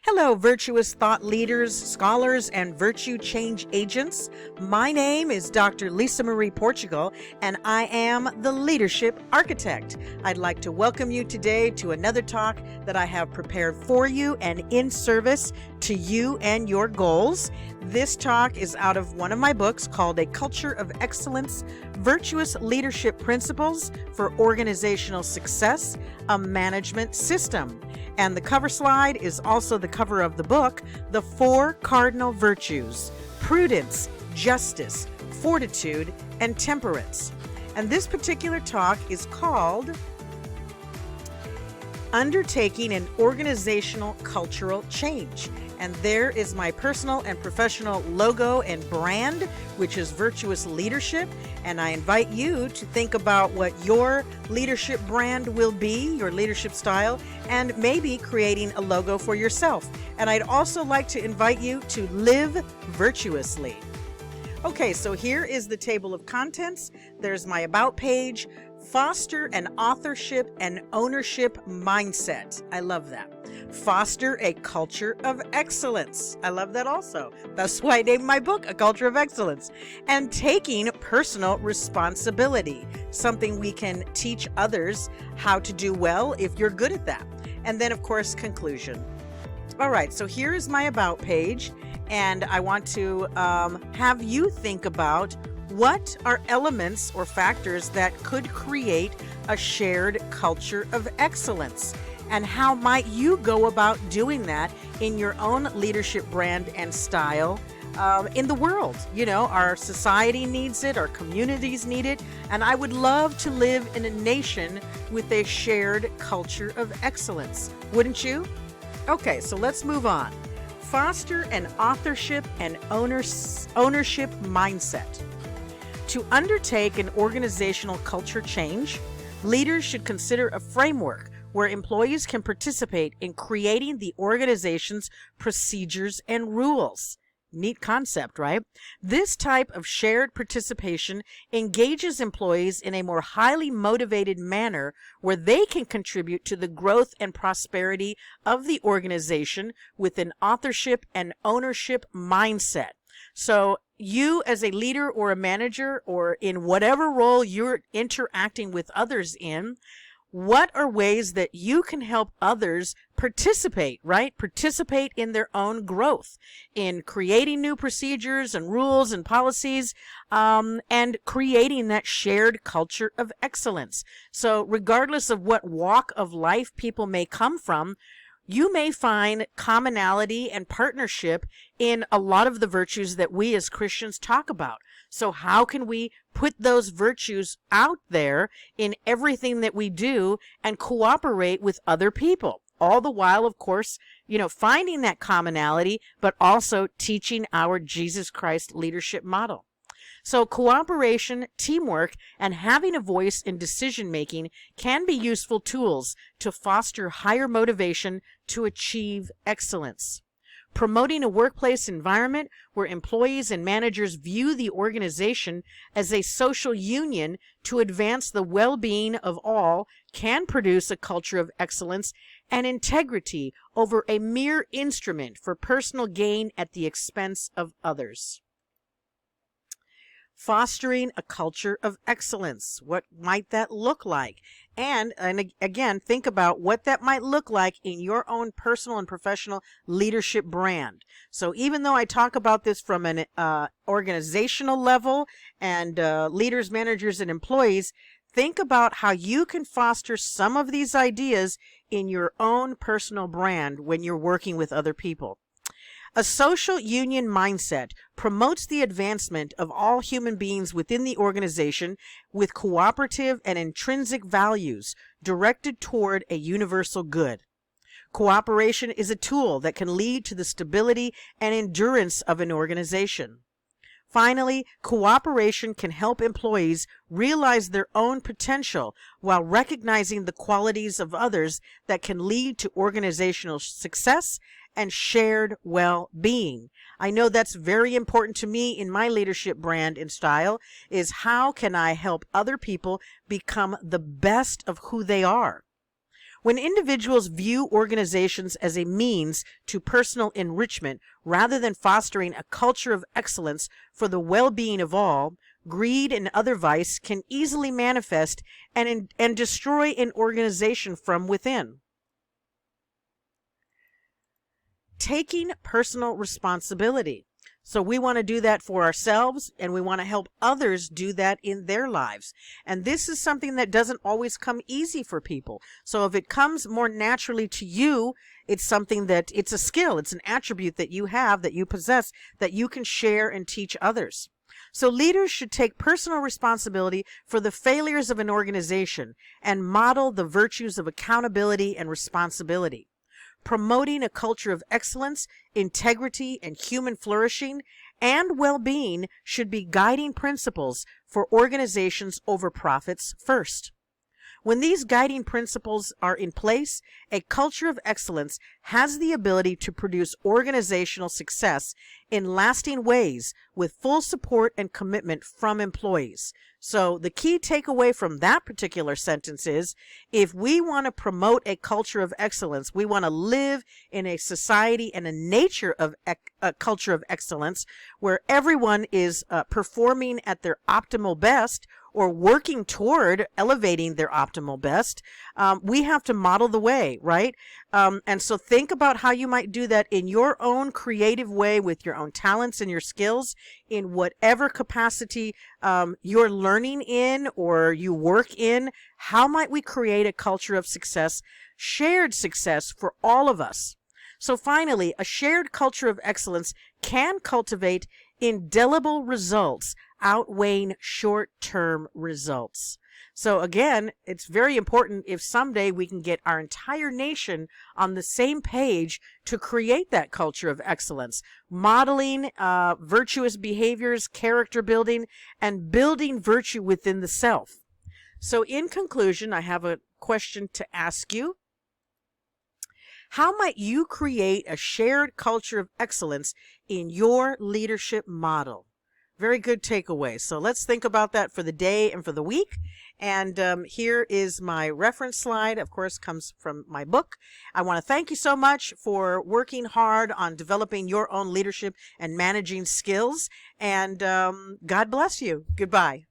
Hello, virtuous thought leaders, scholars, and virtue change agents. My name is Dr. Lisa Marie Portugal, and I am the Leadership Architect. I'd like to welcome you today to another talk that I have prepared for you and in service to you and your goals. This talk is out of one of my books called A Culture of Excellence, Virtuous Leadership Principles for Organizational Success, a Management System. And the cover slide is also the cover of the book, The Four Cardinal Virtues: Prudence, Justice, Fortitude, and Temperance. And this particular talk is called Undertaking an Organizational Cultural Change. And there is my personal and professional logo and brand, which is Virtuous Leadership. And I invite you to think about what your leadership brand will be, your leadership style, and maybe creating a logo for yourself. And I'd also like to invite you to live virtuously. Okay, so here is the table of contents. There's my about page. Foster an authorship and ownership mindset. I love that. Foster a culture of excellence. I love that also. That's why I named my book A Culture of Excellence. And taking personal responsibility, something we can teach others how to do well if you're good at that. And then, of course, conclusion. All right, so here is my about page, and I want to have you think about what are elements or factors that could create a shared culture of excellence, and how might you go about doing that in your own leadership brand and style in the world. You know, our society needs it, our communities need it, and I would love to live in a nation with a shared culture of excellence. Wouldn't you? Okay, so let's move on. Foster an authorship and ownership mindset. To undertake an organizational culture change, leaders should consider a framework where employees can participate in creating the organization's procedures and rules. Neat concept, right? This type of shared participation engages employees in a more highly motivated manner where they can contribute to the growth and prosperity of the organization with an authorship and ownership mindset. So you as a leader or a manager, or in whatever role you're interacting with others in, what are ways that you can help others participate, right? Participate in their own growth, in creating new procedures and rules and policies, and creating that shared culture of excellence. So regardless of what walk of life people may come from, you may find commonality and partnership in a lot of the virtues that we as Christians talk about. So how can we put those virtues out there in everything that we do and cooperate with other people? All the while, of course, finding that commonality, but also teaching our Jesus Christ leadership model. So cooperation, teamwork, and having a voice in decision-making can be useful tools to foster higher motivation to achieve excellence. Promoting a workplace environment where employees and managers view the organization as a social union to advance the well-being of all can produce a culture of excellence and integrity over a mere instrument for personal gain at the expense of others. Fostering a culture of excellence. What might that look like? And again, think about what that might look like in your own personal and professional leadership brand. So even though I talk about this from an organizational level and leaders, managers, and employees, think about how you can foster some of these ideas in your own personal brand when you're working with other people. A social union mindset promotes the advancement of all human beings within the organization with cooperative and intrinsic values directed toward a universal good. Cooperation is a tool that can lead to the stability and endurance of an organization. Finally, cooperation can help employees realize their own potential while recognizing the qualities of others that can lead to organizational success and shared well-being. I know that's very important to me in my leadership brand and style, is how can I help other people become the best of who they are? When individuals view organizations as a means to personal enrichment rather than fostering a culture of excellence for the well-being of all, greed and other vice can easily manifest and destroy an organization from within. Taking personal responsibility. So we want to do that for ourselves, and we want to help others do that in their lives. And this is something that doesn't always come easy for people. So if it comes more naturally to you, it's something that it's a skill, it's an attribute that you have, that you possess, that you can share and teach others. So leaders should take personal responsibility for the failures of an organization and model the virtues of accountability and responsibility. Promoting a culture of excellence, integrity, and human flourishing and well-being should be guiding principles for organizations over profits first. When these guiding principles are in place, a culture of excellence has the ability to produce organizational success in lasting ways with full support and commitment from employees. So the key takeaway from that particular sentence is, if we want to promote a culture of excellence, we want to live in a society and a nature of a culture of excellence where everyone is performing at their optimal best or working toward elevating their optimal best, we have to model the way, right? And so think about how you might do that in your own creative way with your own talents and your skills in whatever capacity you're learning in or you work in. How might we create a culture of success, shared success for all of us? So finally, a shared culture of excellence can cultivate indelible results outweighing short-term results. So again, it's very important if someday we can get our entire nation on the same page to create that culture of excellence, modeling virtuous behaviors, character building, and building virtue within the self. So in conclusion, I have a question to ask you. How might you create a shared culture of excellence in your leadership model? Very good takeaway. So let's think about that for the day and for the week. And here is my reference slide, of course, comes from my book. I want to thank you so much for working hard on developing your own leadership and managing skills. And God bless you. Goodbye.